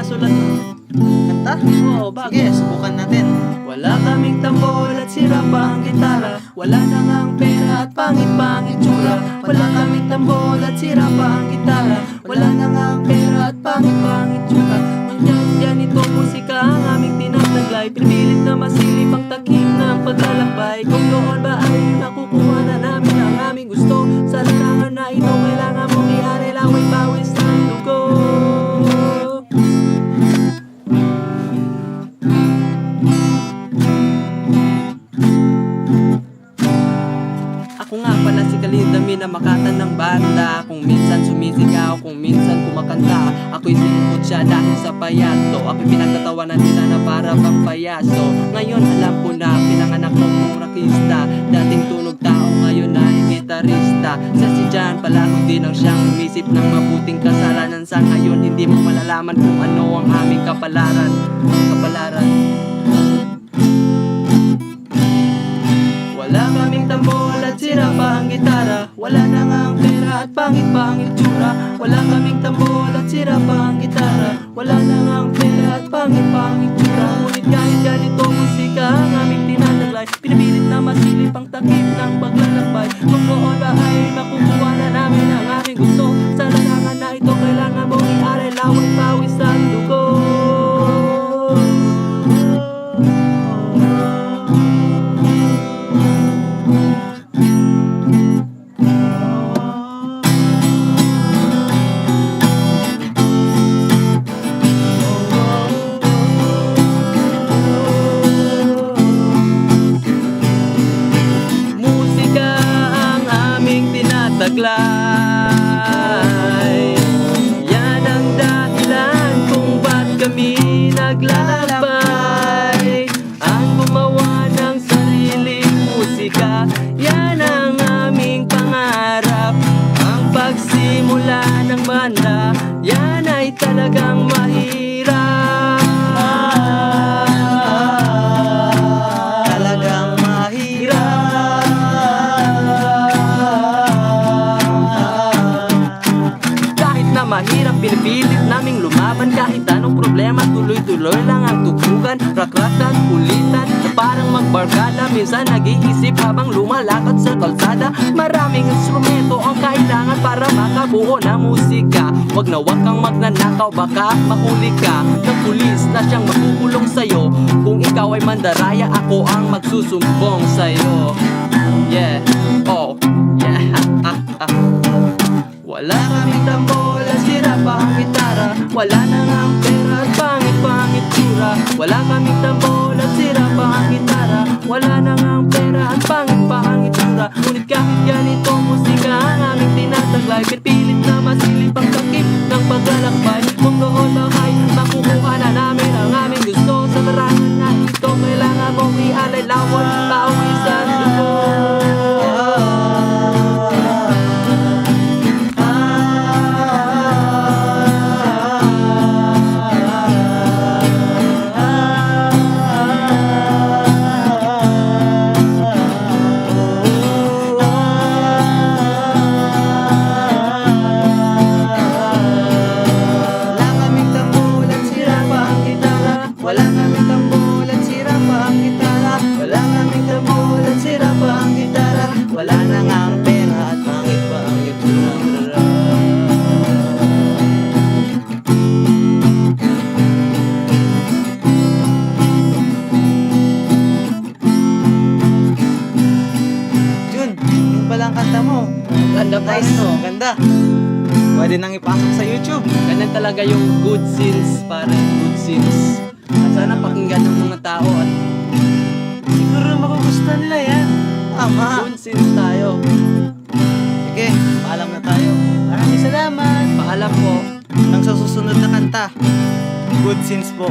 sulat mo. Kanta? Oo, bago. Sige, subukan natin. Wala kaming tambol at sira pa ang gitara. Wala na ngang pera at pangit-pangit tsura. Wala kaming tambol at sira pa ang gitara. Wala na ngang pera at pangit-pangit tsura. Yan ito musika ang aming tinataglay. Pinipilit na masilip ang takip ng paglalakbay. Kung noon ba ay nakukuha na namin ang aming gusto, sa larangan na ito kailangan mong i-aral away pawis ng dugo. Ako nga pala si Kalindami na makatan ng banda. Kung minsan sumisigaw, kung minsan kumakanta, ako'y sinukot siya dahil sa payato. Ako'y pinagtatawanan nila na para bang payaso. Ngayon alam ko na pinanganak ko kong rakista. Dating tunog tao, ngayon ay gitarista. Si Jan pala kung di nang siyang umisip ng mabuting kasalanan. Sa ngayon hindi mo malalaman kung ano ang aming kapalaran. Wala kaming tambol at sira pa ang gitara. Wala na nga ang pera at pangit-pangit tsura. Wala kaming tambol at sira pa ang gitara. Wala na nga ang pera at pangit-pangit tsura. Ngunit kahit ganito musika ang aming tinataglay, pinipilit na masilip ang takip ng paglalakbay. Kung noon ba ay makukuha na namin ang aming gusto, sa larangan na ito kailangan mong i-aral away pawis ang dugo. Taglay, yan ang dahilan kung ba't kami naglalakbay. Ang gumawa ng sariling musika, yan ang aming pangarap. Ang pagsimula ng banda, yan ay talagang mahirap. Talagang mahirap. Mahirap, pinipilit naming lumaban. Kahit anong problema, tuloy-tuloy lang ang tutugan. Rakratan, ulitan, na parang magbarkada. Minsan nag-iisip habang lumalakad sa kalsada. Maraming instrumento ang kailangan para makabuo ng musika. Wag na wag kang magnanakaw, baka mahuli ka ng pulis na siyang makukulong sa'yo. Kung ikaw ay mandaraya, ako ang magsusumbong sa'yo. Yeah, oh, yeah, Wala kaming tambol at sira pa ang gitara. Wala na nga ang pera at pangit-pangit tsura. Wala kaming tambol at sira pa ang gitara. Wala na nga ang pera at pangit-pangit tsura. Ngunit kahit ganito musika ang aming tinataglay, pipilit na masilip ang takip ng paglalakbay. Kung noon ba ay makukuha na namin ang aming gusto, sa larangan na ito kailangan mong i-alay lawan pawisan dugo. Wala kaming tambol at sira pa ang gitara. Wala kaming tambol at sira pa ang gitara. Wala na nga ang pera at pangit pa ang itsura. Jun, yun palang kanta mo. Ganda pa Nice, no? ganda. Pwede nang ipasok sa YouTube. Ganyan talaga yung good scenes, pare, good scenes. At sana pakinggan ng mga tao at siguro magugustuhan nila yan. Tama. Good scenes tayo. Sige, paalam na tayo. Maraming salamat. Paalam po. Nang sa susunod na kanta, good scenes po.